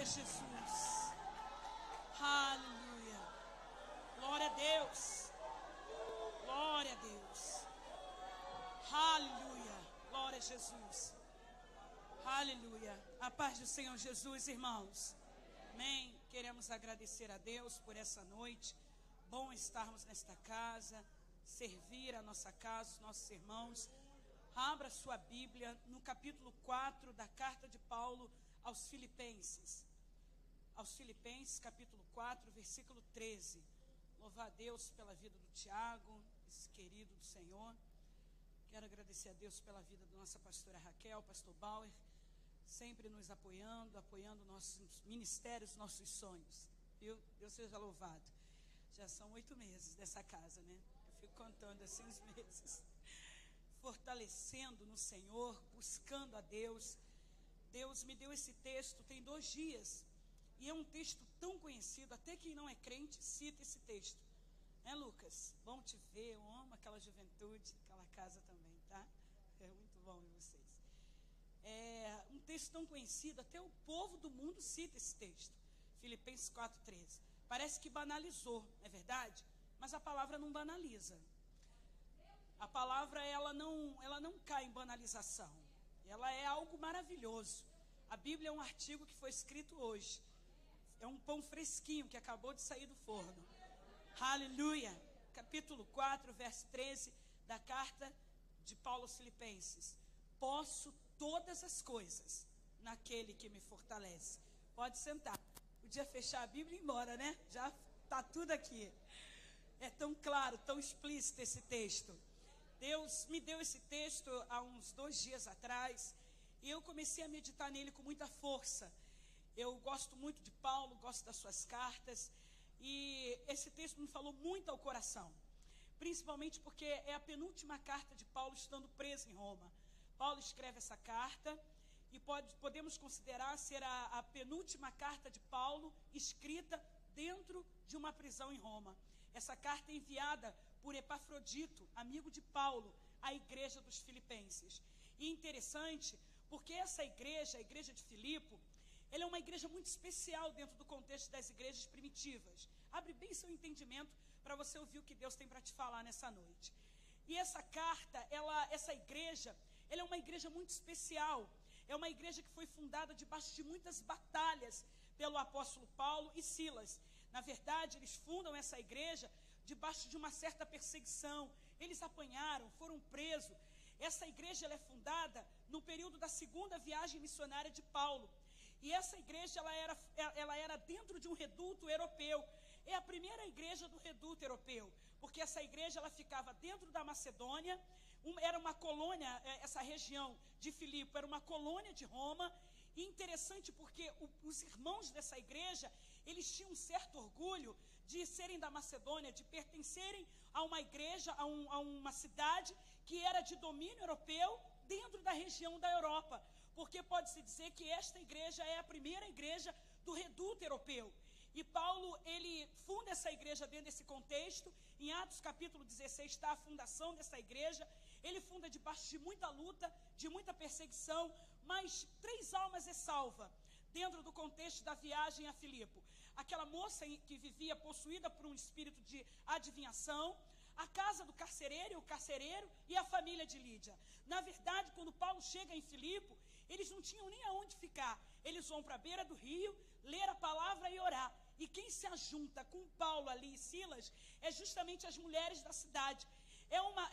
Jesus. Aleluia. Glória a Deus. Glória a Deus. Aleluia. Glória a Jesus. Aleluia. A paz do Senhor Jesus, irmãos. Amém. Queremos agradecer a Deus por essa noite. Bom estarmos nesta casa, servir a nossa casa, os nossos irmãos. Abra sua Bíblia no capítulo 4 da carta de Paulo aos Filipenses. Aos Filipenses, capítulo 4, versículo 13. Louvar a Deus pela vida do Tiago, esse querido do Senhor. Quero agradecer a Deus pela vida da nossa pastora Raquel, pastor Bauer, sempre nos apoiando nossos ministérios, nossos sonhos. Viu? Deus seja louvado. Já são 8 meses dessa casa, né? Eu fico contando assim os meses. Fortalecendo no Senhor, buscando a Deus. Deus me deu esse texto tem 2 dias. E é um texto tão conhecido, até quem não é crente cita esse texto. Lucas? Bom te ver, eu amo aquela juventude, aquela casa também, tá? É muito bom ver vocês. É um texto tão conhecido, até o povo do mundo cita esse texto. Filipenses 4,13. Parece que banalizou, não é verdade? Mas a palavra não banaliza. A palavra, ela não cai em banalização. Ela é algo maravilhoso. A Bíblia é um artigo que foi escrito hoje. É um pão fresquinho que acabou de sair do forno. Aleluia. Capítulo 4, verso 13 da carta de Paulo aos Filipenses. Posso todas as coisas naquele que me fortalece. Pode sentar. Podia fechar a Bíblia e ir embora, né? Já está tudo aqui. É tão claro, tão explícito esse texto. Deus me deu esse texto há uns 2 dias atrás. E eu comecei a meditar nele com muita força. Eu gosto muito de Paulo, gosto das suas cartas. E esse texto me falou muito ao coração. Principalmente porque é a penúltima carta de Paulo estando preso em Roma. Paulo escreve essa carta e podemos considerar ser a penúltima carta de Paulo escrita dentro de uma prisão em Roma. Essa carta é enviada por Epafrodito, amigo de Paulo, à igreja dos Filipenses. E interessante, porque essa igreja, a igreja de Filipe, ela é uma igreja muito especial dentro do contexto das igrejas primitivas. Abre bem seu entendimento para você ouvir o que Deus tem para te falar nessa noite. E essa carta, essa igreja, ela é uma igreja muito especial. É uma igreja que foi fundada debaixo de muitas batalhas pelo apóstolo Paulo e Silas. Na verdade, eles fundam essa igreja debaixo de uma certa perseguição. Eles apanharam, foram presos. Essa igreja ela é fundada no período da 2ª viagem missionária de Paulo. E essa igreja ela era dentro de um reduto europeu. É a primeira igreja do reduto europeu, porque essa igreja ela ficava dentro da Macedônia. Era uma colônia, essa região de Filipe era uma colônia de Roma. E interessante porque os irmãos dessa igreja, eles tinham um certo orgulho de serem da Macedônia, de pertencerem a uma igreja, a uma cidade que era de domínio europeu dentro da região da Europa. Porque pode-se dizer que esta igreja é a primeira igreja do reduto europeu. E Paulo, ele funda essa igreja dentro desse contexto. Em Atos capítulo 16 está a fundação dessa igreja. Ele funda debaixo de muita luta, de muita perseguição, mas 3 almas é salva dentro do contexto da viagem a Filipe. Aquela moça que vivia possuída por um espírito de adivinhação, a casa do carcereiro, o carcereiro e a família de Lídia. Na verdade, quando Paulo chega em Filipe, eles não tinham nem aonde ficar. Eles vão para a beira do rio, ler a palavra e orar. E quem se ajunta com Paulo ali e Silas é justamente as mulheres da cidade.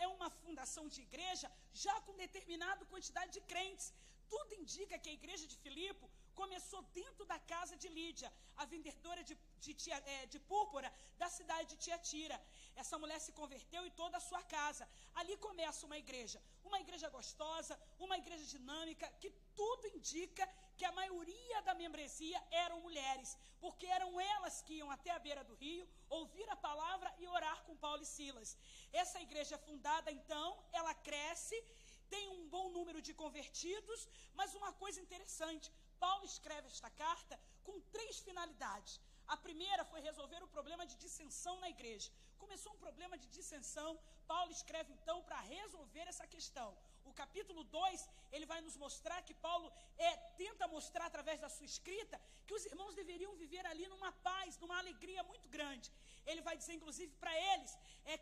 É uma fundação de igreja já com determinada quantidade de crentes. Tudo indica que a igreja de Filipe começou dentro da casa de Lídia, a vendedora de púrpura da cidade de Tiatira. Essa mulher se converteu e toda a sua casa. Ali começa uma igreja gostosa, uma igreja dinâmica, que tudo indica que a maioria da membresia eram mulheres, porque eram elas que iam até a beira do rio, ouvir a palavra e orar com Paulo e Silas. Essa igreja é fundada então, ela cresce, tem um bom número de convertidos, mas uma coisa interessante, Paulo escreve esta carta com 3 finalidades. A primeira foi resolver o problema de dissensão na igreja. Começou um problema de dissensão, Paulo escreve então para resolver essa questão. O capítulo 2, ele vai nos mostrar que Paulo tenta mostrar através da sua escrita que os irmãos deveriam viver ali numa paz, numa alegria muito grande. Ele vai dizer, inclusive, para eles,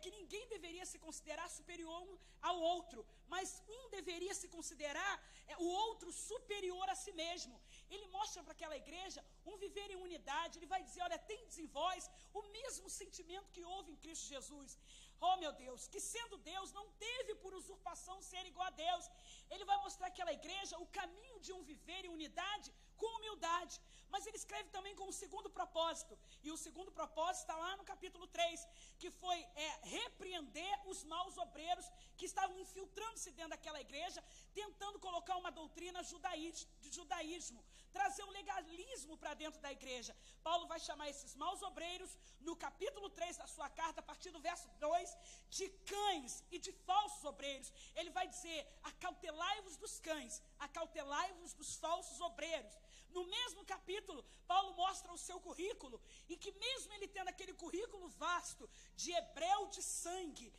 que ninguém deveria se considerar superior ao outro, mas um deveria se considerar o outro superior a si mesmo. Ele mostra para aquela igreja um viver em unidade. Ele vai dizer, olha, tendes em vós o mesmo sentimento que houve em Cristo Jesus. Oh, meu Deus, que sendo Deus, não teve por usurpação ser igual a Deus. Ele vai mostrar àquela igreja o caminho de um viver em unidade com humildade. Mas ele escreve também com um segundo propósito. E o segundo propósito está lá no capítulo 3, que foi repreender os maus obreiros que estavam infiltrando-se dentro daquela igreja, tentando colocar uma doutrina de judaísmo, trazer o legalismo para dentro da igreja. Paulo vai chamar esses maus obreiros, no capítulo 3 da sua carta, a partir do verso 2, de cães e de falsos obreiros. Ele vai dizer, acautelai-vos dos cães, acautelai-vos dos falsos obreiros. No mesmo capítulo, Paulo mostra o seu currículo, e que mesmo ele tendo aquele currículo vasto, de hebreu de sangue,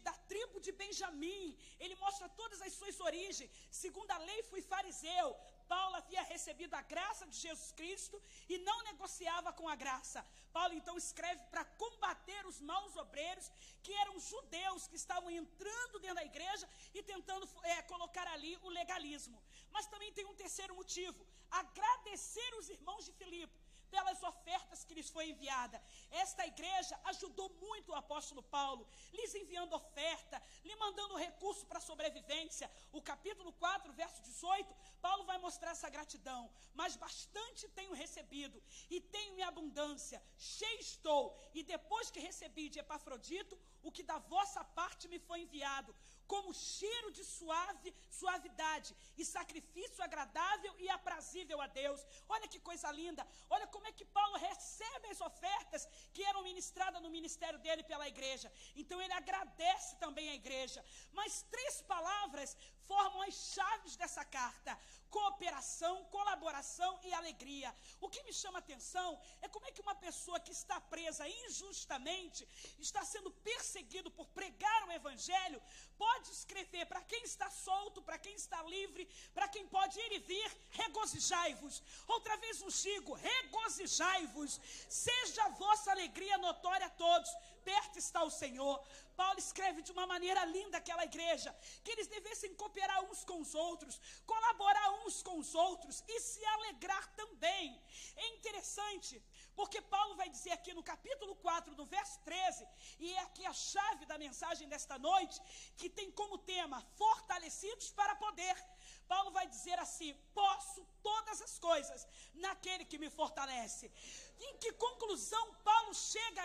da tribo de Benjamim, ele mostra todas as suas origens. Segundo a lei fui fariseu. Paulo havia recebido a graça de Jesus Cristo e não negociava com a graça. Paulo então escreve para combater os maus obreiros, que eram judeus, que estavam entrando dentro da igreja e tentando colocar ali o legalismo. Mas também tem um terceiro motivo: agradecer os irmãos de Filipe pelas ofertas que lhes foi enviada. Esta igreja ajudou muito o apóstolo Paulo, lhes enviando oferta, lhe mandando recurso para a sobrevivência. O capítulo 4, verso 18, Paulo vai mostrar essa gratidão. Mas bastante tenho recebido, e tenho em abundância, cheio estou, e depois que recebi de Epafrodito, o que da vossa parte me foi enviado, como cheiro de suavidade e sacrifício agradável e aprazível a Deus. Olha que coisa linda, olha como é que Paulo recebe as ofertas que eram ministradas no ministério dele pela igreja. Então ele agradece também a igreja. Mas 3 palavras formam as chaves dessa carta: cooperação, colaboração e alegria. O que me chama a atenção é como é que uma pessoa que está presa injustamente, está sendo perseguido por pregar o evangelho, pode escrever para quem está solto, para quem está livre, para quem pode ir e vir: regozijai-vos. Outra vez vos digo, regozijai-vos, seja a vossa alegria notória a todos, perto está o Senhor. Paulo escreve de uma maneira linda àquela igreja, que eles devessem cooperar uns com os outros, colaborar uns com os outros e se alegrar também. É interessante, porque Paulo vai dizer aqui no capítulo 4, no verso 13, e é aqui a chave da mensagem desta noite, que tem como tema: fortalecidos para poder. Paulo vai dizer assim: posso todas as coisas naquele que me fortalece. Em que conclusão Paulo chega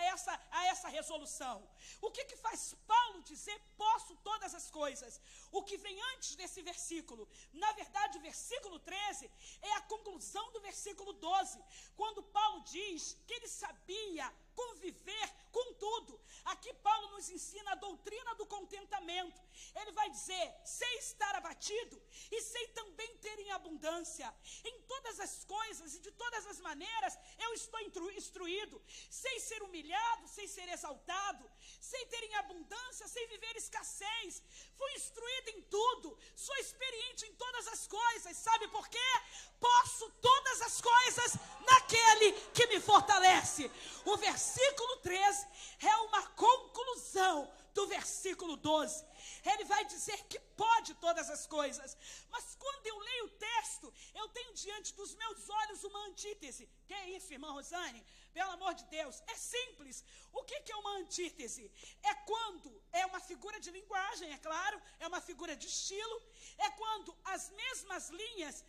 a essa resolução? O que faz Paulo dizer posso todas as coisas? O que vem antes desse versículo? Na verdade, o versículo 13 é a conclusão do versículo 12, quando Paulo diz que ele sabia conviver com tudo. Aqui Paulo nos ensina a doutrina do contentamento. Ele vai dizer: sei estar abatido e sei também ter em abundância. Em todas as coisas e de todas as maneiras eu estou instruído. Sei ser humilhado, sei ser exaltado, sei ter em abundância, sei viver escassez. Fui instruído em tudo, sou experiente em todas as coisas. Sabe por quê? Posso todas as coisas naquele que me fortalece. O versículo 13 é uma conclusão do versículo 12. Ele vai dizer que pode todas as coisas. Mas quando eu leio o texto, eu tenho diante dos meus olhos uma antítese. Que é isso, irmã Rosane? Pelo amor de Deus, é simples. O que é uma antítese? É quando é uma figura de linguagem, é claro, é uma figura de estilo. É quando as mesmas linhas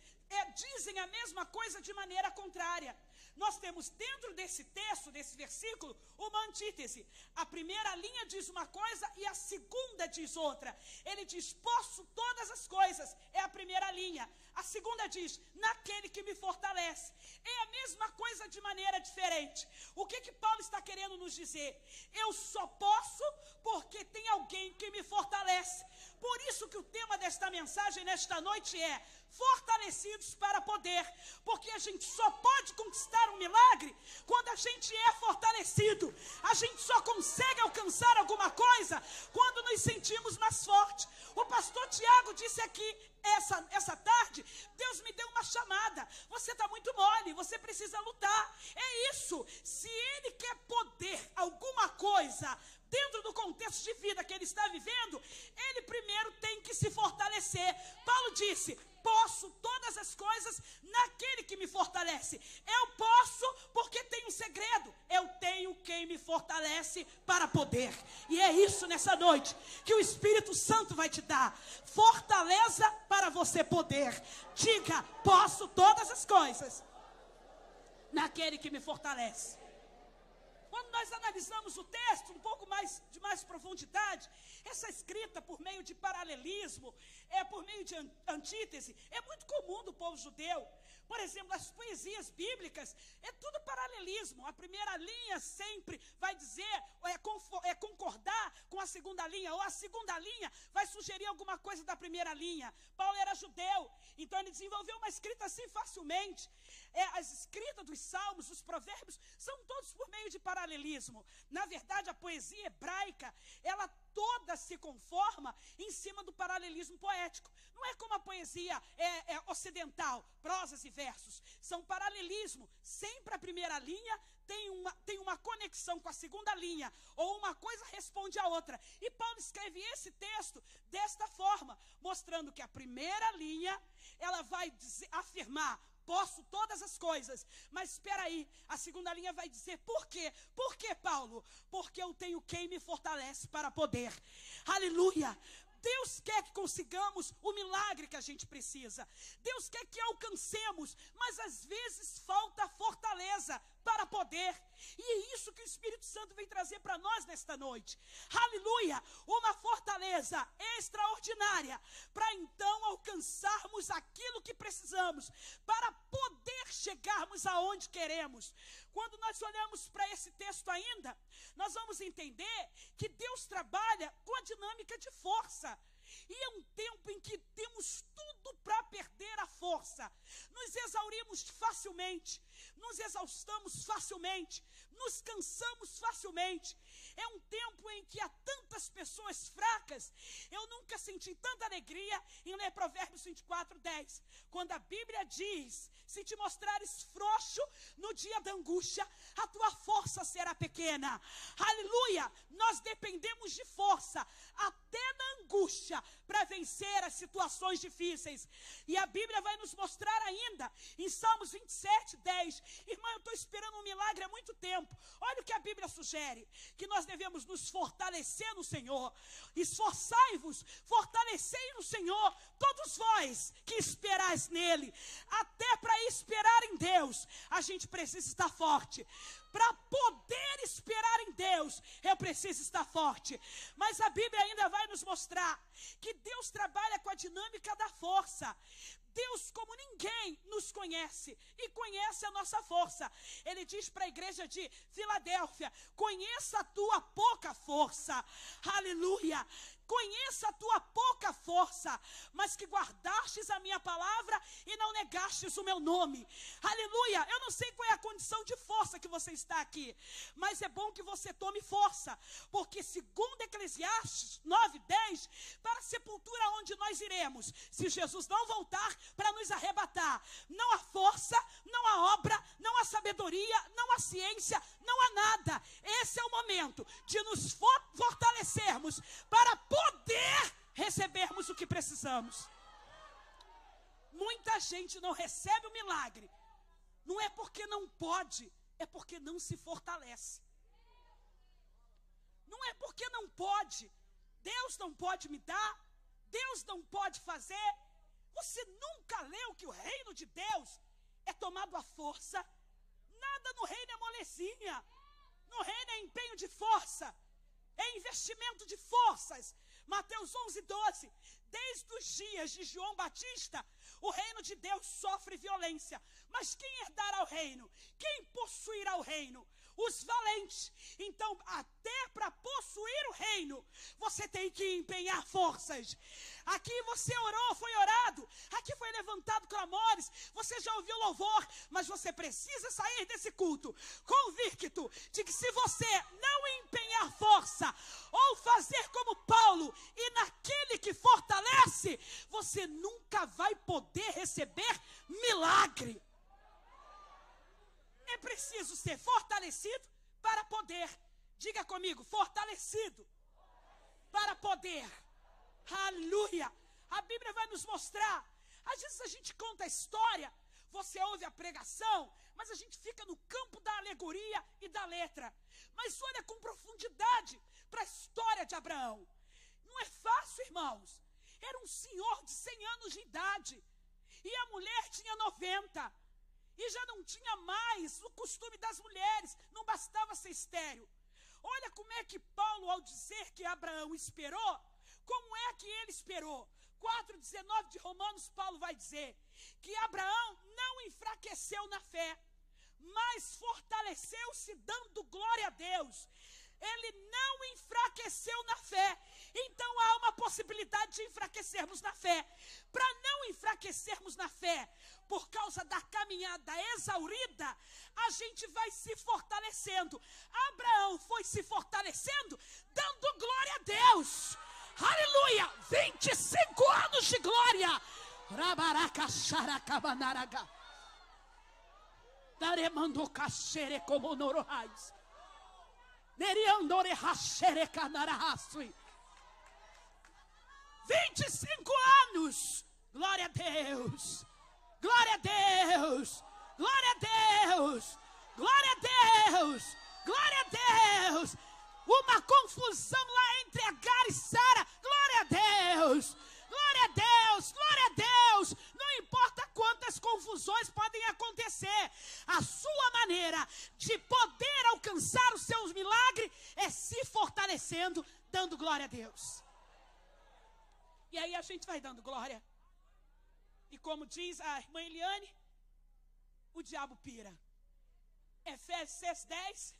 dizem a mesma coisa de maneira contrária. Nós temos dentro desse texto, desse versículo, uma antítese. A primeira linha diz uma coisa e a segunda diz outra. Ele diz: posso todas as coisas, é a primeira linha. A segunda diz: naquele que me fortalece. É a mesma coisa de maneira diferente. O que Paulo está querendo nos dizer? Eu só posso porque tem alguém que me fortalece. Por isso que o tema desta mensagem nesta noite é: fortalecidos para poder, porque a gente só pode conquistar um milagre quando a gente é fortalecido. A gente só consegue alcançar alguma coisa quando nos sentimos mais fortes. O pastor Tiago disse aqui essa tarde, Deus me deu uma chamada, você está muito mole, você precisa lutar. É isso, se ele quer poder alguma coisa dentro do contexto de vida que ele está vivendo, ele primeiro tem que se fortalecer. Paulo disse: posso todas as coisas naquele que me fortalece. Eu posso porque tenho um segredo, eu tenho quem me fortalece para poder. E é isso nessa noite que o Espírito Santo vai te dar, fortaleza para você poder. Diga: posso todas as coisas naquele que me fortalece. Quando nós analisamos o texto um pouco de mais profundidade, essa escrita por meio de paralelismo, por meio de antítese, é muito comum do povo judeu. Por exemplo, as poesias bíblicas, é tudo paralelismo. A primeira linha sempre vai dizer, concordar com a segunda linha, ou a segunda linha vai sugerir alguma coisa da primeira linha. Paulo era judeu, então ele desenvolveu uma escrita assim facilmente. As escritas dos salmos, os provérbios, são todos por meio de paralelismo. Na verdade, a poesia hebraica, ela toda se conforma em cima do paralelismo poético. Não é como a poesia ocidental, prosas e versos. São paralelismo. Sempre a primeira linha tem uma conexão com a segunda linha, ou uma coisa responde à outra. E Paulo escreve esse texto desta forma, mostrando que a primeira linha, ela vai afirmar: posso todas as coisas. Mas espera aí, a segunda linha vai dizer por quê? Por quê, Paulo? Porque eu tenho quem me fortalece para poder. Aleluia! Deus quer que consigamos o milagre que a gente precisa. Deus quer que alcancemos, mas às vezes falta fortaleza para poder. E é isso que o Espírito Santo vem trazer para nós nesta noite. Aleluia! Uma fortaleza extraordinária para então alcançarmos aquilo que precisamos, para poder chegarmos aonde queremos. Quando nós olhamos para esse texto ainda, nós vamos entender que Deus trabalha com a dinâmica de força. E é um tempo em que temos tudo para perder a força. Nos exaurimos facilmente, nos exaustamos facilmente, nos cansamos facilmente. É um tempo em que há tantas pessoas fracas. Eu nunca senti tanta alegria em ler Provérbios 24:10. Quando a Bíblia diz: se te mostrares frouxo no dia da angústia, a tua força será pequena. Aleluia! Nós dependemos de força até na angústia para vencer as situações difíceis. E a Bíblia vai nos mostrar ainda em Salmos 27:10. Irmã, eu estou esperando um milagre há muito tempo. Olha o que a Bíblia sugere: que nós devemos nos fortalecer no Senhor. Esforçai-vos, fortalecei no Senhor, todos vós que esperais nele. Até para esperar em Deus, a gente precisa estar forte. Para poder esperar em Deus, eu preciso estar forte. Mas a Bíblia ainda vai nos mostrar que Deus trabalha com a dinâmica da força. Deus, como ninguém, nos conhece e conhece a nossa força. Ele diz para a igreja de Filadélfia: conheça a tua pouca força. Aleluia! Conheça a tua pouca força, mas que guardastes a minha palavra e não negastes o meu nome. Aleluia! Eu não sei qual é a condição de força que você está aqui, mas é bom que você tome força, porque segundo Eclesiastes 9:10, para a sepultura onde nós iremos, se Jesus não voltar para nos arrebatar, não há força, não há obra, não há sabedoria, não há ciência, não há nada. Esse é o momento de nos fortalecermos para poder recebermos o que precisamos. Muita gente não recebe o milagre, não é porque não pode, é porque não se fortalece. Não é porque não pode, Deus não pode me dar, Deus não pode fazer. Você nunca leu que o reino de Deus é tomado à força? Nada no reino é molezinha. No reino é empenho de força, é investimento de forças. Mateus 11:12. Desde os dias de João Batista, o reino de Deus sofre violência. Mas quem herdará o reino? Quem possuirá o reino? Os valentes. Então, até para possuir o reino, você tem que empenhar forças. Aqui você orou, foi orado. Aqui foi levantado clamores. Você já ouviu louvor. Mas você precisa sair desse culto convicto de que se você não empenhar força, ou fazer como Paulo, e naquele que fortalece, você nunca vai poder receber milagre. É preciso ser fortalecido para poder. Diga comigo, fortalecido para poder. Aleluia. A Bíblia vai nos mostrar. Às vezes a gente conta a história, você ouve a pregação, mas a gente fica no campo da alegoria e da letra. Mas olha com profundidade para a história de Abraão. Não é fácil, irmãos. Era um senhor de 100 anos de idade. E a mulher tinha 90. E já não tinha mais o costume das mulheres, não bastava ser estéril. Olha como é que Paulo, ao dizer que Abraão esperou, como é que ele esperou? 4,19 de Romanos, Paulo vai dizer que Abraão não enfraqueceu na fé, mas fortaleceu-se dando glória a Deus. Ele não enfraqueceu na fé. Então há uma possibilidade de enfraquecermos na fé. Para não enfraquecermos na fé, por causa da caminhada exaurida, a gente vai se fortalecendo. Abraão foi se fortalecendo, dando glória a Deus. Aleluia! 25 anos de glória. Rabaracaxaracabanaraga. Daremando cachere como nororais. Neriandore rachere canarahasui. 25 anos. Glória a Deus. Glória a Deus. Glória a Deus. Glória a Deus. Glória a Deus. Uma confusão lá entre Agar e Sara. Glória a Deus. Glória a Deus. Glória a Deus. Não importa quantas confusões podem acontecer. A sua maneira de poder alcançar os seus milagres é se fortalecendo, dando glória a Deus. E aí a gente vai dando glória. E como diz a irmã Eliane, o diabo pira. Efésios 6:10,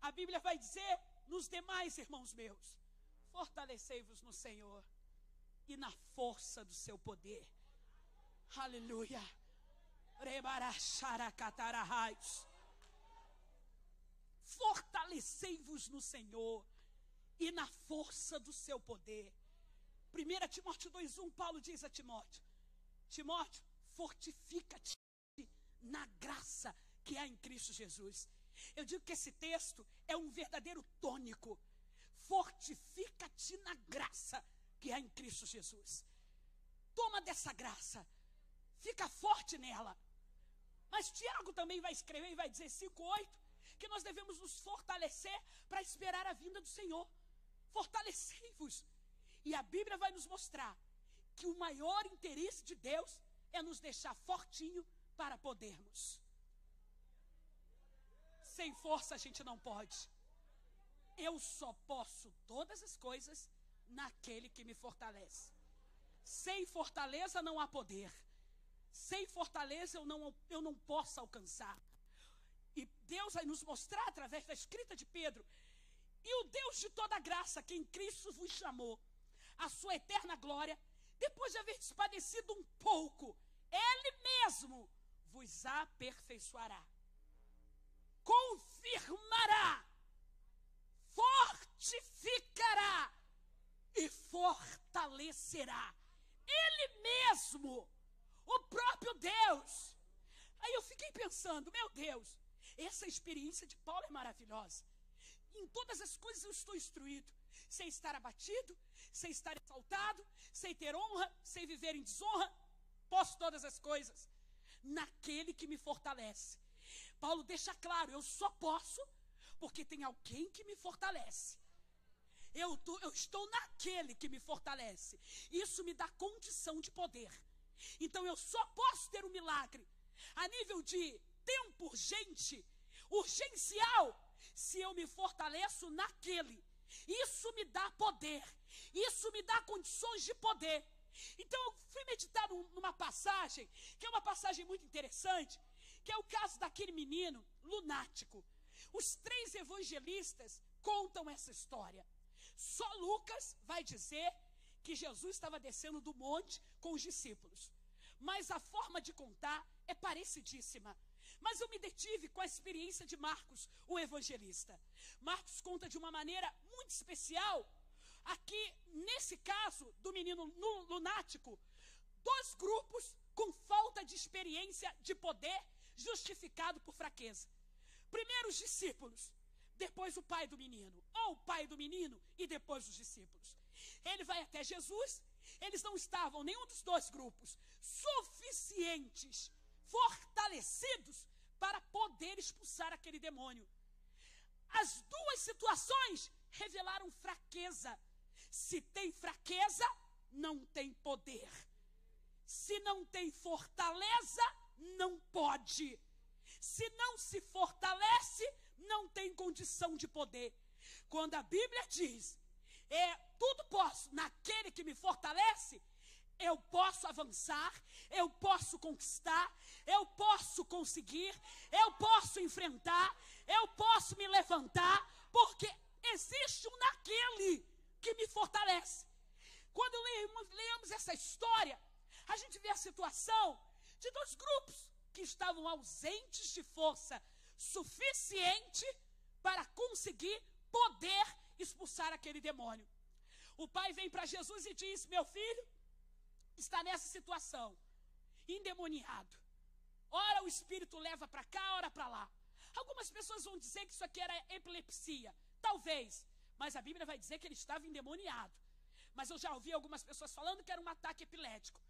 a Bíblia vai dizer, nos demais irmãos meus, fortalecei-vos no Senhor e na força do seu poder. Aleluia. Fortalecei-vos no Senhor e na força do seu poder. 1 Timóteo 2:1, Paulo diz a Timóteo: Timóteo, fortifica-te na graça que há em Cristo Jesus. Eu digo que esse texto é um verdadeiro tônico. Fortifica-te na graça que há em Cristo Jesus. Toma dessa graça, fica forte nela. Mas Tiago também vai escrever e vai dizer 5:8, que nós devemos nos fortalecer para esperar a vinda do Senhor. Fortalecei-vos. E a Bíblia vai nos mostrar que o maior interesse de Deus é nos deixar fortinho para podermos. Sem força a gente não pode. Eu só posso todas as coisas naquele que me fortalece. Sem fortaleza não há poder. Sem fortaleza eu não posso alcançar. E Deus vai nos mostrar através da escrita de Pedro. E o Deus de toda graça, que em Cristo vos chamou a sua eterna glória, depois de haver padecido um pouco, Ele mesmo vos aperfeiçoará, confirmará, fortificará e fortalecerá. Ele mesmo, o próprio Deus. Aí eu fiquei pensando, meu Deus, essa experiência de Paulo é maravilhosa. Em todas as coisas eu estou instruído, sem estar abatido, sem estar exaltado, sem ter honra, sem viver em desonra. Posso todas as coisas naquele que me fortalece. Paulo deixa claro, eu só posso porque tem alguém que me fortalece. Eu estou naquele que me fortalece. Isso me dá condição de poder. Então eu só posso ter um milagre a nível de tempo urgente, urgencial, se eu me fortaleço naquele. Isso me dá poder. Isso me dá condições de poder. Então eu fui meditar numa passagem, que é uma passagem muito interessante, que é o caso daquele menino lunático. Os 3 evangelistas contam essa história. Só Lucas vai dizer que Jesus estava descendo do monte com os discípulos. Mas a forma de contar é parecidíssima. Mas eu me detive com a experiência de Marcos, o evangelista. Marcos conta de uma maneira muito especial. Aqui, nesse caso do menino lunático, 2 grupos com falta de experiência de poder justificado por fraqueza. Primeiro os discípulos, depois o pai do menino, ou o pai do menino e depois os discípulos. Ele vai até Jesus, eles não estavam, nenhum dos 2 grupos, suficientes, fortalecidos para poder expulsar aquele demônio. As 2 situações revelaram fraqueza. Se tem fraqueza, não tem poder. Se não tem fortaleza, não pode. Se não se fortalece, não tem condição de poder. Quando a Bíblia diz, tudo posso naquele que me fortalece, eu posso avançar, eu posso conquistar, eu posso conseguir, eu posso enfrentar, eu posso me levantar, porque existe um naquele que me fortalece. Quando leamos essa história, a gente vê a situação de 2 grupos que estavam ausentes de força suficiente para conseguir poder expulsar aquele demônio. O pai vem para Jesus e diz: meu filho está nessa situação, endemoniado. Ora o espírito leva para cá, ora para lá. Algumas pessoas vão dizer que isso aqui era epilepsia. Talvez, mas a Bíblia vai dizer que ele estava endemoniado. Mas eu já ouvi algumas pessoas falando que era um ataque epilético.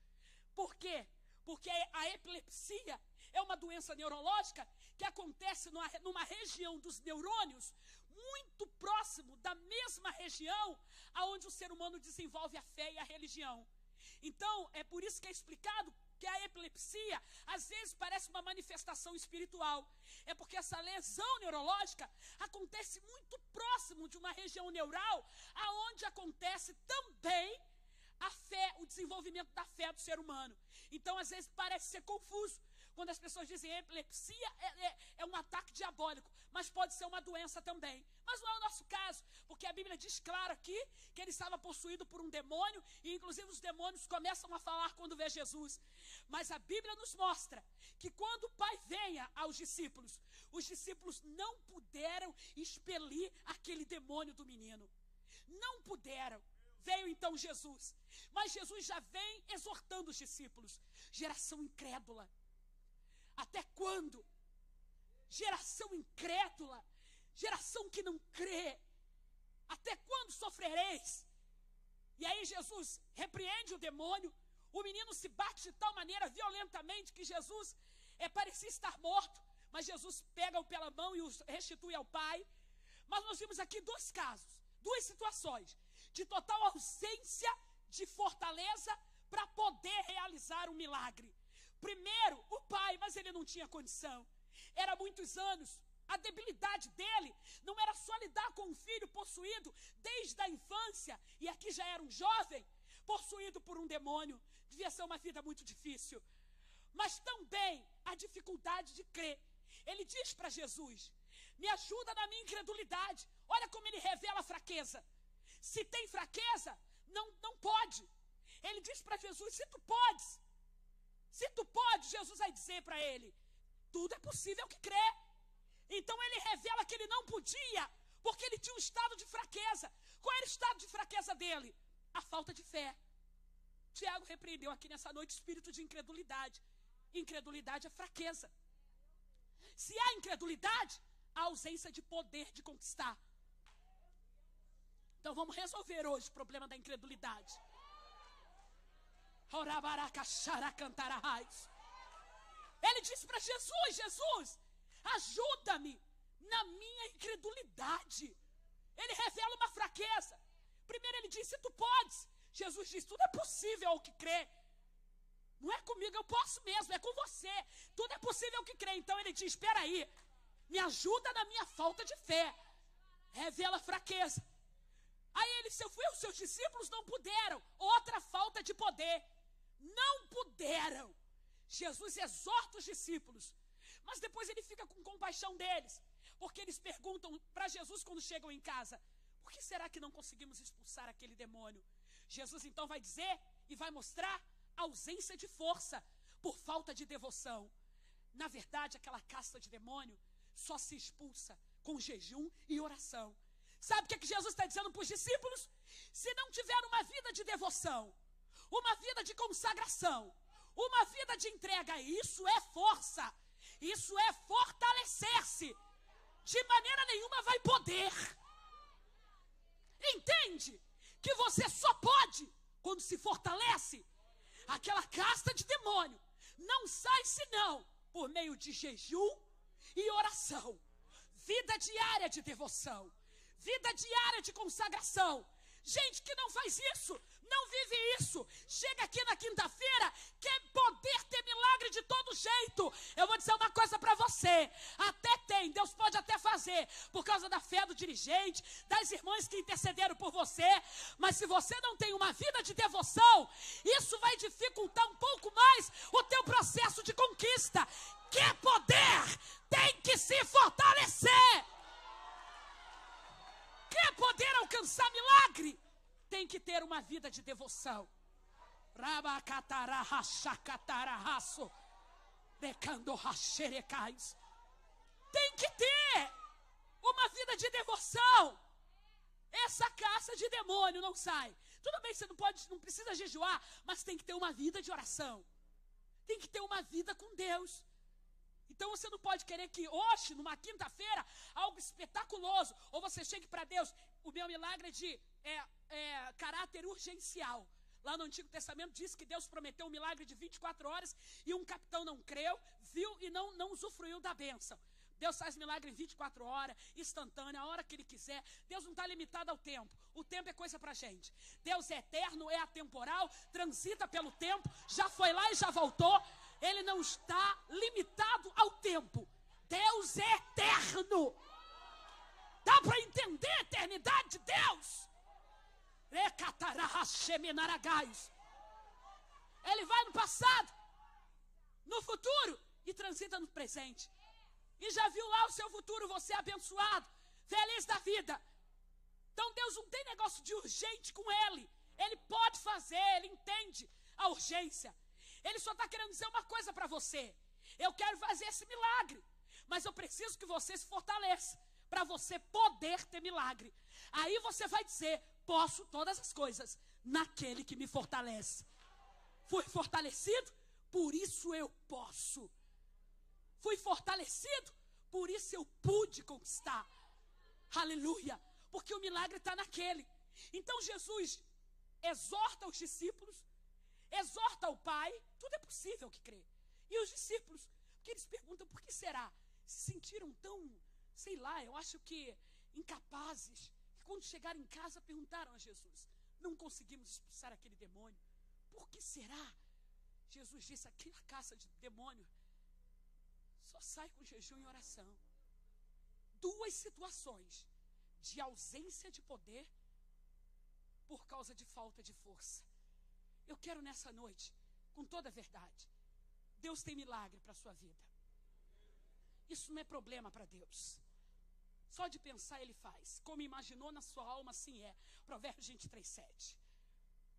Por quê? Porque a epilepsia é uma doença neurológica que acontece numa região dos neurônios muito próximo da mesma região aonde o ser humano desenvolve a fé e a religião. Então, é por isso que é explicado que a epilepsia, às vezes, parece uma manifestação espiritual. É porque essa lesão neurológica acontece muito próximo de uma região neural, aonde acontece também a fé, o desenvolvimento da fé do ser humano. Então, às vezes, parece ser confuso. Quando as pessoas dizem epilepsia, é um ataque diabólico, mas pode ser uma doença também. Mas não é o nosso caso, porque a Bíblia diz claro aqui que ele estava possuído por um demônio, e inclusive os demônios começam a falar quando vê Jesus. Mas a Bíblia nos mostra que quando o pai venha aos discípulos, os discípulos não puderam expelir aquele demônio do menino. Não puderam. Veio então Jesus, mas Jesus já vem exortando os discípulos. Geração incrédula. Até quando? Geração incrédula, geração que não crê. Até quando sofrereis? E aí Jesus repreende o demônio. O menino se bate de tal maneira violentamente que Jesus parecia estar morto, mas Jesus pega-o pela mão e o restitui ao pai. Mas nós vimos aqui 2 casos, 2 situações de total ausência de fortaleza para poder realizar um milagre. Primeiro, o pai, mas ele não tinha condição. Era muitos anos. A debilidade dele não era só lidar com um filho possuído desde a infância, e aqui já era um jovem, possuído por um demônio. Devia ser uma vida muito difícil. Mas também a dificuldade de crer. Ele diz para Jesus: me ajuda na minha incredulidade. Olha como ele revela a fraqueza. Se tem fraqueza, não pode. Ele diz para Jesus: se tu podes, Jesus vai dizer para ele: tudo é possível que crê. Então ele revela que ele não podia, porque ele tinha um estado de fraqueza. Qual era o estado de fraqueza dele? A falta de fé. Tiago repreendeu aqui nessa noite o espírito de incredulidade. Incredulidade é fraqueza. Se há incredulidade, há ausência de poder de conquistar. Então vamos resolver hoje o problema da incredulidade. Ele disse para Jesus: Jesus, ajuda-me na minha incredulidade. Ele revela uma fraqueza. Primeiro ele diz: se tu podes. Jesus diz: tudo é possível ao que crê. Não é comigo, eu posso mesmo, é com você. Tudo é possível ao que crê. Então ele diz: espera aí, me ajuda na minha falta de fé. Revela a fraqueza. Aí ele, se eu fui, os seus discípulos não puderam. Outra falta de poder. Não puderam. Jesus exorta os discípulos, mas depois ele fica com compaixão deles, porque eles perguntam para Jesus quando chegam em casa: por que será que não conseguimos expulsar aquele demônio? Jesus então vai dizer e vai mostrar a ausência de força por falta de devoção. Na verdade, aquela casta de demônio só se expulsa com jejum e oração. Sabe o que Jesus está dizendo para os discípulos? Se não tiver uma vida de devoção, uma vida de consagração, uma vida de entrega, isso é força, isso é fortalecer-se. De maneira nenhuma vai poder. Entende? Que você só pode quando se fortalece. Aquela casta de demônio não sai senão por meio de jejum e oração. Vida diária de devoção, vida diária de consagração. Gente que não faz isso, não vive isso, chega aqui na quinta-feira, quer poder ter milagre de todo jeito. Eu vou dizer uma coisa para você: até tem, Deus pode até fazer, por causa da fé do dirigente, das irmãs que intercederam por você, mas se você não tem uma vida de devoção, isso vai dificultar um pouco mais o teu processo de conquista. Quer poder, tem que se fortalecer. Quer poder alcançar milagre, tem que ter uma vida de devoção. Tem que ter uma vida de devoção. Essa caça de demônio não sai. Tudo bem, você não precisa jejuar, mas tem que ter uma vida de oração. Tem que ter uma vida com Deus. Então você não pode querer que hoje, numa quinta-feira, algo espetaculoso, ou você chegue para Deus: o meu milagre é de caráter urgencial. Lá no Antigo Testamento diz que Deus prometeu um milagre de 24 horas e um capitão não creu, viu e não usufruiu da bênção. Deus faz milagre em 24 horas, instantâneo, a hora que Ele quiser. Deus não está limitado ao tempo. O tempo é coisa para gente. Deus é eterno, é atemporal, transita pelo tempo, já foi lá e já voltou. Ele não está limitado ao tempo. Deus é eterno. Dá para entender a eternidade de Deus? Ele vai no passado, no futuro e transita no presente. E já viu lá o seu futuro, você é abençoado, feliz da vida. Então Deus não tem negócio de urgente com Ele. Ele pode fazer, Ele entende a urgência. Ele só está querendo dizer uma coisa para você: eu quero fazer esse milagre, mas eu preciso que você se fortaleça para você poder ter milagre. Aí você vai dizer: posso todas as coisas naquele que me fortalece. Fui fortalecido, por isso eu posso. Fui fortalecido, por isso eu pude conquistar. Aleluia, porque o milagre está naquele. Então Jesus exorta os discípulos, exorta o Pai. Tudo é possível que crê. E os discípulos, porque eles perguntam: por que será? Se sentiram tão, sei lá, eu acho que incapazes, que quando chegaram em casa perguntaram a Jesus: não conseguimos expulsar aquele demônio, por que será? Jesus disse: aquela caça de demônio só sai com jejum e oração. Duas situações de ausência de poder por causa de falta de força. Eu quero nessa noite, com toda a verdade, Deus tem milagre para a sua vida. Isso não é problema para Deus. Só de pensar Ele faz. Como imaginou na sua alma, assim é. Provérbios 23:7.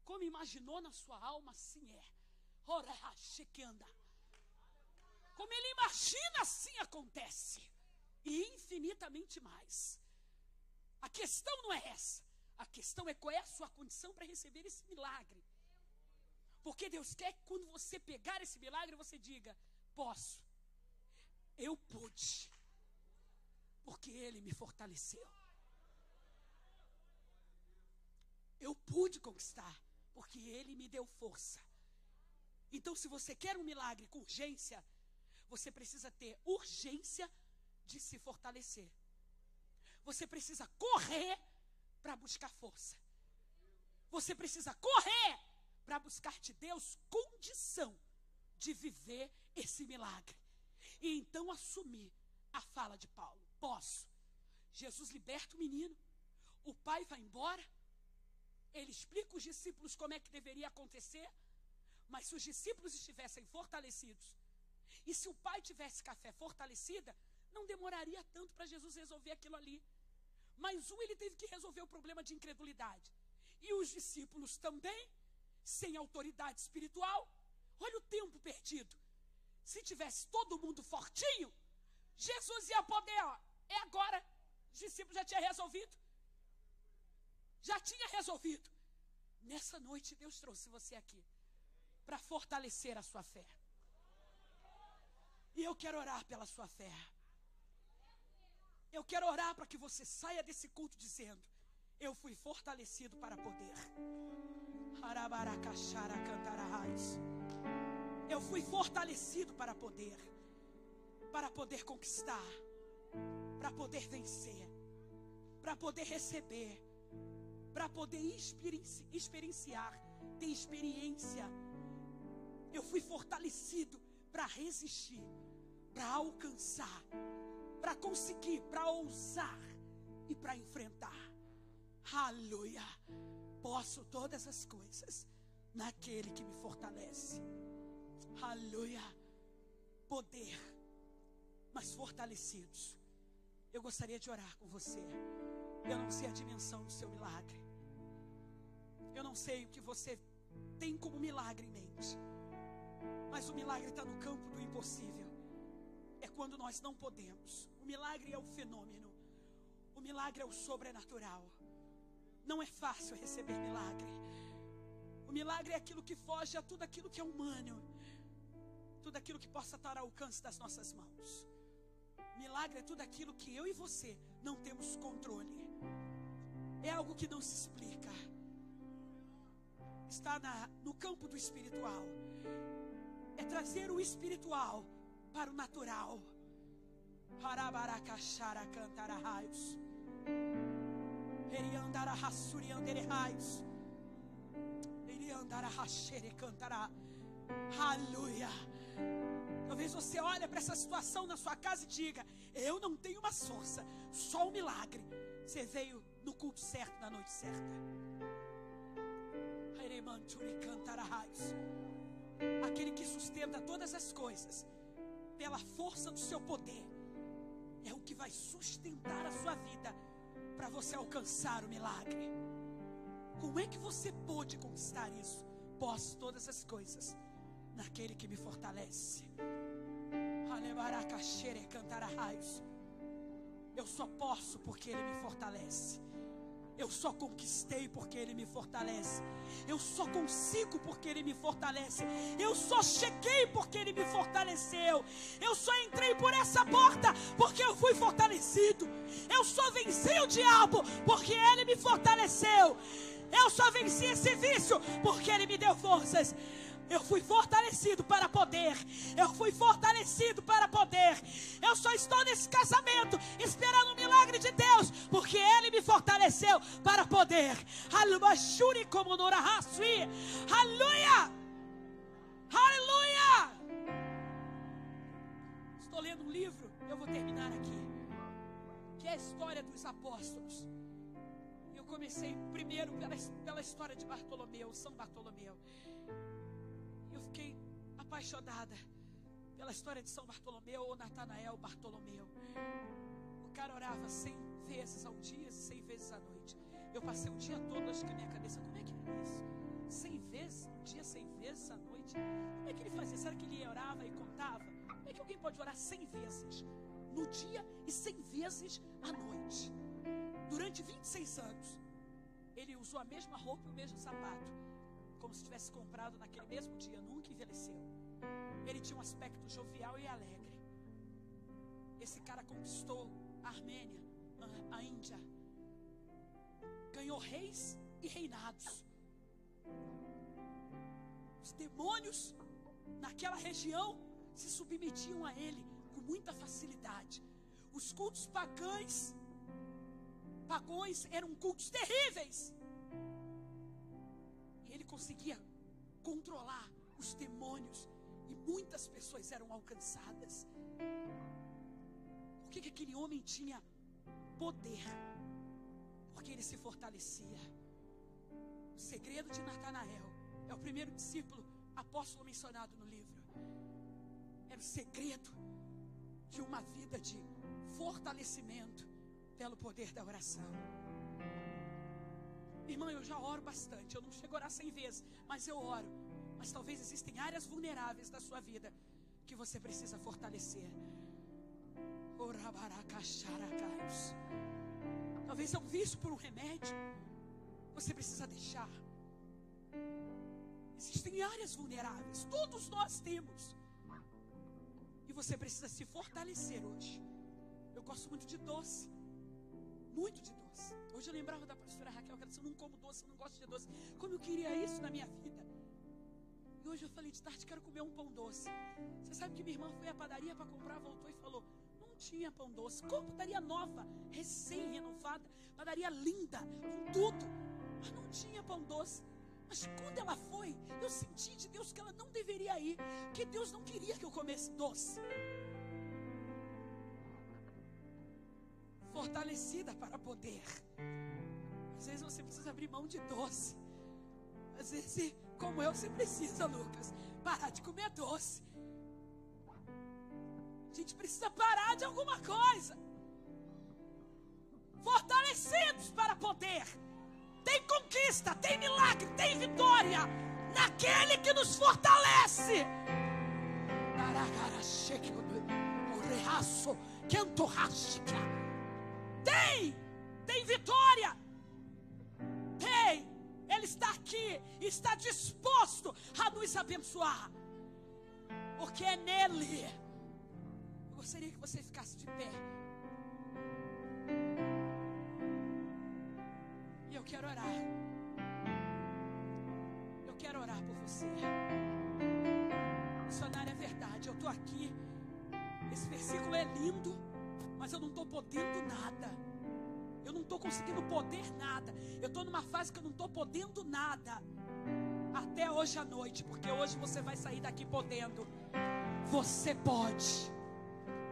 Como imaginou na sua alma, assim é. Como Ele imagina, assim acontece. E infinitamente mais. A questão não é essa. A questão é qual é a sua condição para receber esse milagre. Porque Deus quer que quando você pegar esse milagre, você diga: posso, eu pude, porque Ele me fortaleceu. Eu pude conquistar, porque Ele me deu força. Então, se você quer um milagre com urgência, você precisa ter urgência de se fortalecer. Você precisa correr para buscar força. Você precisa correr para buscar de Deus condição de viver esse milagre. E então assumir a fala de Paulo: posso. Jesus liberta o menino, o pai vai embora, Ele explica os discípulos como é que deveria acontecer, mas se os discípulos estivessem fortalecidos, e se o pai tivesse com a fé fortalecida, não demoraria tanto para Jesus resolver aquilo ali. Mas ele teve que resolver o problema de incredulidade. E os discípulos também, sem autoridade espiritual. Olha o tempo perdido. Se tivesse todo mundo fortinho, Jesus ia poder, é agora. Os discípulos já tinham resolvido. Já tinha resolvido. Nessa noite Deus trouxe você aqui para fortalecer a sua fé. E eu quero orar pela sua fé. Eu quero orar para que você saia desse culto dizendo: eu fui fortalecido para poder. Eu fui fortalecido para poder conquistar, para poder vencer, para poder receber, para poder experienciar, ter experiência. Eu fui fortalecido para resistir, para alcançar, para conseguir, para ousar e para enfrentar. Aleluia. Posso todas as coisas naquele que me fortalece. Aleluia. Poder, mas fortalecidos. Eu gostaria de orar com você. Eu não sei a dimensão do seu milagre. Eu não sei o que você tem como milagre em mente. Mas o milagre está no campo do impossível. É quando nós não podemos. O milagre é o fenômeno. O milagre é o sobrenatural. Não é fácil receber milagre. O milagre é aquilo que foge a tudo aquilo que é humano. Tudo aquilo que possa estar ao alcance das nossas mãos. Milagre é tudo aquilo que eu e você não temos controle. É algo que não se explica. Está no campo do espiritual. É trazer o espiritual para o natural. Parabaracachara cantar raios. Ele andará rassuri andere raios. Ele andará rachere cantará. Aleluia. Talvez você olhe para essa situação na sua casa e diga: eu não tenho uma força, só um milagre. Você veio no culto certo, na noite certa. Aquele que sustenta todas as coisas pela força do seu poder é o que vai sustentar a sua vida para você alcançar o milagre. Como é que você pôde conquistar isso? Posso todas as coisas naquele que me fortalece. Eu só posso porque Ele me fortalece. Eu só conquistei porque Ele me fortalece. Eu só consigo porque Ele me fortalece. Eu só cheguei porque Ele me fortaleceu. Eu só entrei por essa porta porque eu fui fortalecido. Eu só venci o diabo porque Ele me fortaleceu. Eu só venci esse vício porque Ele me deu forças. Eu fui fortalecido para poder. Eu fui fortalecido para poder. Eu só estou nesse casamento esperando o milagre de Deus porque Ele me fortaleceu para poder. Aleluia! Aleluia! Estou lendo um livro, eu vou terminar aqui, que é a história dos apóstolos. Eu comecei primeiro pela história de Bartolomeu, São Bartolomeu. Eu fiquei apaixonada pela história de São Bartolomeu, ou Natanael Bartolomeu. O cara orava 100 vezes ao dia e 100 vezes à noite. Eu passei o dia todo, acho que na minha cabeça, como é que era isso? 100 vezes no dia, 100 vezes à noite? Como é que ele fazia? Será que ele orava e contava? Como é que alguém pode orar 100 vezes no dia e 100 vezes à noite? Durante 26 anos, ele usou a mesma roupa e o mesmo sapato, como se tivesse comprado naquele mesmo dia, nunca envelheceu. Ele tinha um aspecto jovial e alegre. Esse cara conquistou a Armênia, a Índia, ganhou reis e reinados. Os demônios naquela região se submetiam a ele com muita facilidade. Os cultos pagãos eram cultos terríveis. Ele conseguia controlar os demônios e muitas pessoas eram alcançadas. Por que aquele homem tinha poder? Porque ele se fortalecia. O segredo de Natanael é o primeiro discípulo apóstolo mencionado no livro. Era o segredo de uma vida de fortalecimento pelo poder da oração. Irmão, eu já oro bastante. Eu não chego a orar 100 vezes, mas eu oro. Mas talvez existem áreas vulneráveis da sua vida que você precisa fortalecer. Talvez é um vício por um remédio. Você precisa deixar. Existem áreas vulneráveis. Todos nós temos. E você precisa se fortalecer hoje. Eu gosto muito de doce. Muito de doce. Hoje eu lembrava da pastora Raquel, que ela disse: eu não como doce, eu não gosto de doce. Como eu queria isso na minha vida. E hoje eu falei: de tarde quero comer um pão doce. Você sabe que minha irmã foi à padaria para comprar, voltou e falou: não tinha pão doce. Como padaria nova, recém-renovada, padaria linda, com tudo, mas não tinha pão doce. Mas quando ela foi, eu senti de Deus que ela não deveria ir, que Deus não queria que eu comesse doce. Fortalecida para poder. Às vezes você precisa abrir mão de doce. Às vezes, como eu, você precisa, Lucas, parar de comer doce. A gente precisa parar de alguma coisa. Fortalecidos para poder. Tem conquista, tem milagre, tem vitória naquele que nos fortalece. Tem vitória. Tem. Ele está aqui, está disposto a nos abençoar. Porque é nele. Eu gostaria que você ficasse de pé. E eu quero orar. Eu quero orar por você. Missionário, é verdade. Eu estou aqui. Esse versículo é lindo, mas eu não estou podendo nada. Eu não estou conseguindo poder nada. Eu estou numa fase que eu não estou podendo nada. Até hoje à noite. Porque hoje você vai sair daqui podendo. Você pode.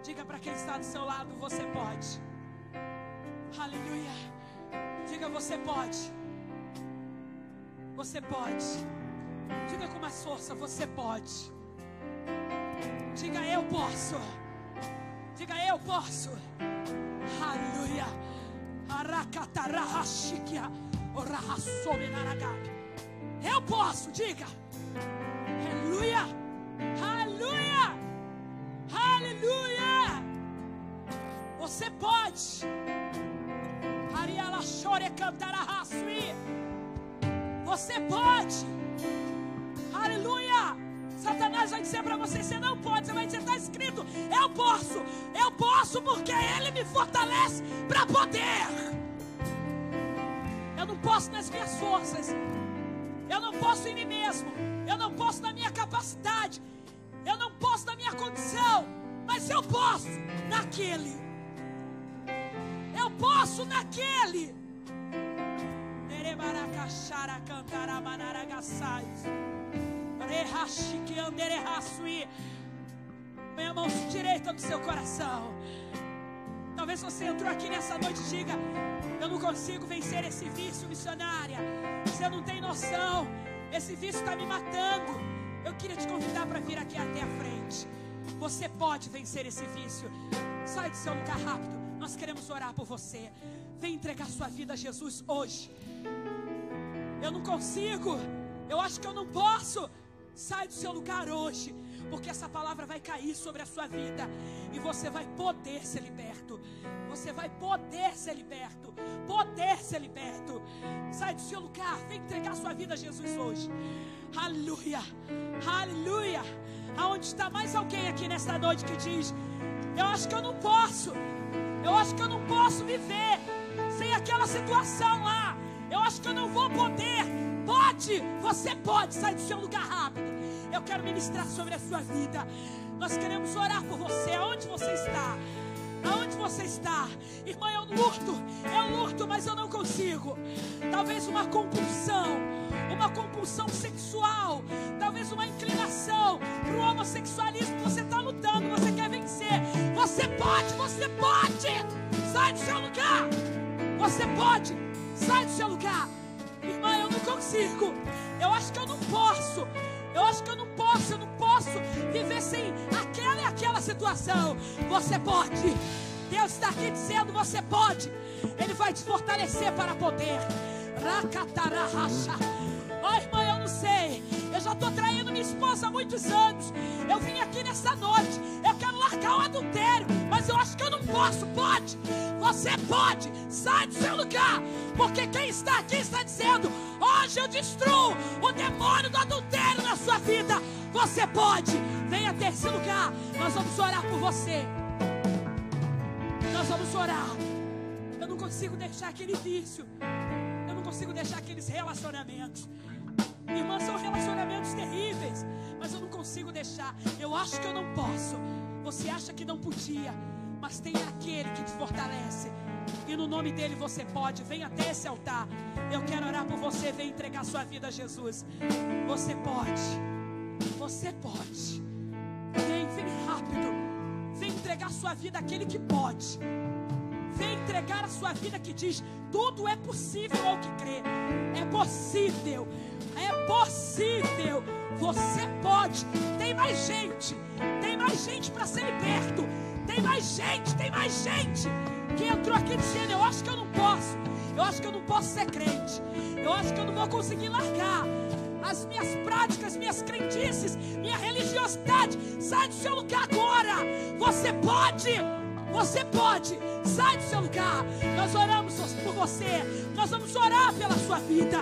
Diga para quem está do seu lado: você pode. Aleluia. Diga: você pode. Você pode. Diga com mais força: você pode. Diga: eu posso. Diga: eu posso. Aleluia. Eu posso. Diga: aleluia. Aleluia. Aleluia. Você pode. Você pode. Aleluia. Satanás vai dizer para você: você não pode. Você vai dizer: está escrito, eu posso. Eu posso porque Ele me fortalece para poder. Eu não posso nas minhas forças. Eu não posso em mim mesmo. Eu não posso na minha capacidade. Eu não posso na minha condição. Mas eu posso naquele. Eu posso naquele. Põe a mão direita no seu coração. Talvez você entrou aqui nessa noite e diga: eu não consigo vencer esse vício, missionária. Você não tem noção. Esse vício está me matando. Eu queria te convidar para vir aqui até a frente. Você pode vencer esse vício. Sai do seu lugar rápido. Nós queremos orar por você. Vem entregar sua vida a Jesus hoje. Eu não consigo. Eu acho que eu não posso. Sai do seu lugar hoje, porque essa palavra vai cair sobre a sua vida e você vai poder ser liberto. Você vai poder ser liberto. Poder ser liberto. Sai do seu lugar. Vem entregar sua vida a Jesus hoje. Aleluia. Aleluia. Aonde está mais alguém aqui nesta noite que diz: eu acho que eu não posso. Eu acho que eu não posso viver sem aquela situação lá. Eu acho que eu não vou poder. Pode, você pode. Sai do seu lugar rápido. Eu quero ministrar sobre a sua vida. Nós queremos orar por você. Aonde você está? Aonde você está? Irmã, eu luto, mas eu não consigo. Talvez uma compulsão sexual, talvez uma inclinação para o homossexualismo. Você está lutando, você quer vencer. Você pode, você pode. Sai do seu lugar. Você pode, sai do seu lugar. Irmã, eu não consigo. Eu acho que eu não posso. Eu acho que eu não posso viver sem aquela e aquela situação. Você pode. Deus está aqui dizendo, você pode. Ele vai te fortalecer para poder. Ai, irmã, eu não sei. Eu já estou traindo minha esposa há muitos anos. Eu vim aqui nessa noite. Eu quero largar o adultério, mas eu acho que eu não posso. Pode. Você pode. Sai do seu lugar. Porque quem está aqui está dizendo, hoje eu destruo o demônio do adultério na sua vida. Você pode. Venha até esse lugar. Nós vamos orar por você. Nós vamos orar. Eu não consigo deixar aquele vício. Eu não consigo deixar aqueles relacionamentos. Irmã, são relacionamentos terríveis, mas eu não consigo deixar. Eu acho que eu não posso. Você acha que não podia, mas tem aquele que te fortalece. E no nome dele você pode. Vem até esse altar. Eu quero orar por você. Vem entregar sua vida a Jesus. Você pode. Você pode. Vem rápido. Vem entregar sua vida àquele que pode. Vem entregar a sua vida que diz, tudo é possível ao que crê. É possível. É possível. Você pode. Tem mais gente. Tem mais gente para ser liberto. Tem mais gente que entrou aqui dizendo, eu acho que eu não posso. Eu acho que eu não posso ser crente. Eu acho que eu não vou conseguir largar as minhas práticas, minhas crendices, minha religiosidade. Sai do seu lugar agora. Você pode. Você pode. Sai do seu lugar. Nós oramos por você. Nós vamos orar pela sua vida.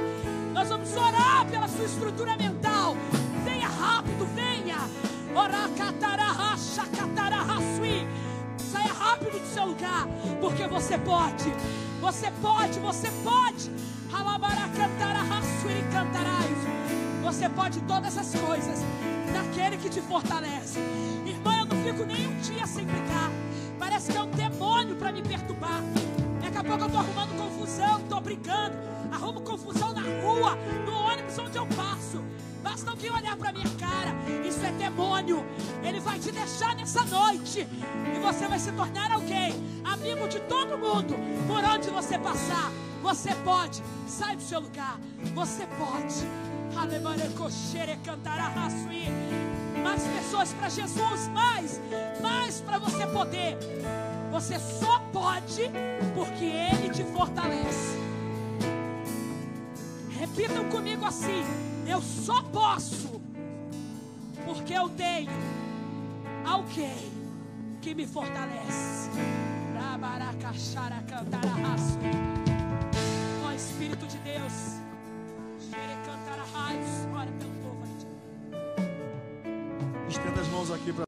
Nós vamos orar pela sua estrutura mental. Venha rápido, venha. Saia rápido do seu lugar. Porque você pode. Você pode, você pode. Você pode todas as coisas daquele que te fortalece. Irmã, eu não fico nem um dia sem brigar. Parece que é um demônio para me perturbar. Daqui a pouco eu estou arrumando confusão, estou brigando. Arrumo confusão na rua, no ônibus onde eu passo. Basta alguém olhar para minha cara. Isso é demônio. Ele vai te deixar nessa noite. E você vai se tornar alguém, amigo de todo mundo, por onde você passar. Você pode. Sai do seu lugar. Você pode. Mais pessoas para Jesus. Mais para você poder. Você só pode porque Ele te fortalece. Repitam comigo assim: eu só posso porque eu tenho alguém que me fortalece. Ó Espírito de Deus, ora pelo povo aí. Estenda as mãos aqui para